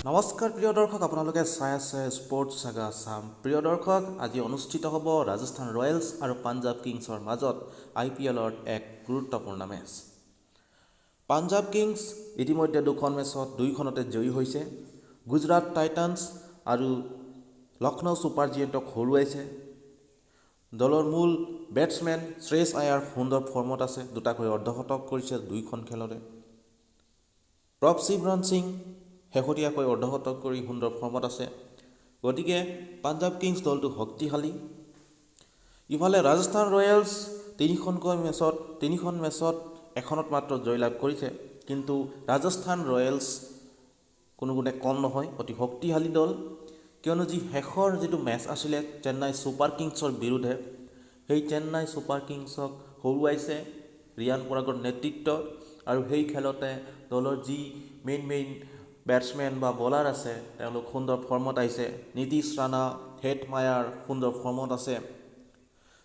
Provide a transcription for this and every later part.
নমস্কাৰ প্ৰিয় দৰ্শক, আপোনালোকে চাই আছে স্পৰ্টছ সাগা আছাম। প্ৰিয় দৰ্শক, আজি অনুষ্ঠিত হ'ব ৰাজস্থান ৰয়েলছ আৰু পাঞ্জাৱ কিংছৰ মাজত IPLৰ এক গুৰুত্বপূৰ্ণ মেচ। পাঞ্জাৱ কিংছ ইতিমধ্যে দুখন মেচত দুইখনতে জয়ী হৈছে। গুজৰাট টাইটান্ছ আৰু লক্ষ্ণৌ ছুপাৰ জায়েণ্টক হৰুৱাইছে। দলৰ মূল বেটছমেন শ্ৰেয়স আয়াৰ সুন্দৰ ফৰ্মত আছে, দুটাকৈ অৰ্ধশতক কৰিছে দুইখন খেলতে। প্ৰভশিমৰণ সিং শেহতীয়াকৈ অৰ্ধশতক কৰি সুন্দৰ ফৰ্মত আছে। গতিকে পাঞ্জাৱ কিংছ দলটো শক্তিশালী। ইফালে ৰাজস্থান ৰয়েলছ তিনিখন মেচত এখনত মাত্ৰ জয়লাভ কৰিছে, কিন্তু ৰাজস্থান ৰয়েলছ কোনো গুণে কম নহয়, অতি শক্তিশালী দল। কিয়নো শেষৰ যিটো মেচ আছিলে চেন্নাই ছুপাৰ কিংছৰ বিৰুদ্ধে, সেই চেন্নাই ছুপাৰ কিংছক হৰুৱাইছে ৰিয়ান পৰাগৰ নেতৃত্বত। আৰু সেই খেলতে দলৰ যি মেইন বেটছমেন বা বলাৰ আছে তেওঁলোক সুন্দৰ ফৰ্মত আহিছে। নীতিশ ৰাণা, হেটমায়াৰ সুন্দৰ ফৰ্মত আছে।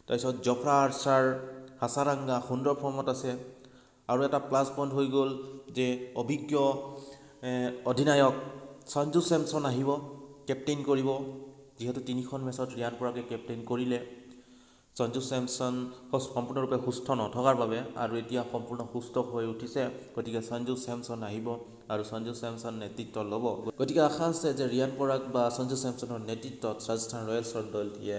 তাৰপিছত জফ্ৰা আৰ্চাৰ, হাছাৰাংগা সুন্দৰ ফৰ্মত আছে। আৰু এটা প্লাছ পইণ্ট হৈ গ'ল যে অভিজ্ঞ অধিনায়ক সঞ্জু চেমছন আহিব, কেপ্টেইন কৰিব। যিহেতু তিনিখন মেচত ৰিয়ান পৰাগে কেপ্টেইন কৰিলে, সঞ্জু চেমছন সম্পূৰ্ণৰূপে সুস্থ নথকাৰ বাবে আৰু এতিয়া সম্পূৰ্ণ সুস্থ হৈ উঠিছে। গতিকে সঞ্জু চেমছন আহিব আৰু সঞ্জু চেমছন নেতৃত্ব ল'ব। গতিকে আশা আছে যে ৰিয়ান পৰাগ বা সঞ্জু চেমছনৰ নেতৃত্বত ৰাজস্থান ৰয়েলছৰ দলটিয়ে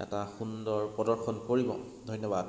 এটা সুন্দৰ প্ৰদৰ্শন কৰিব। ধন্যবাদ।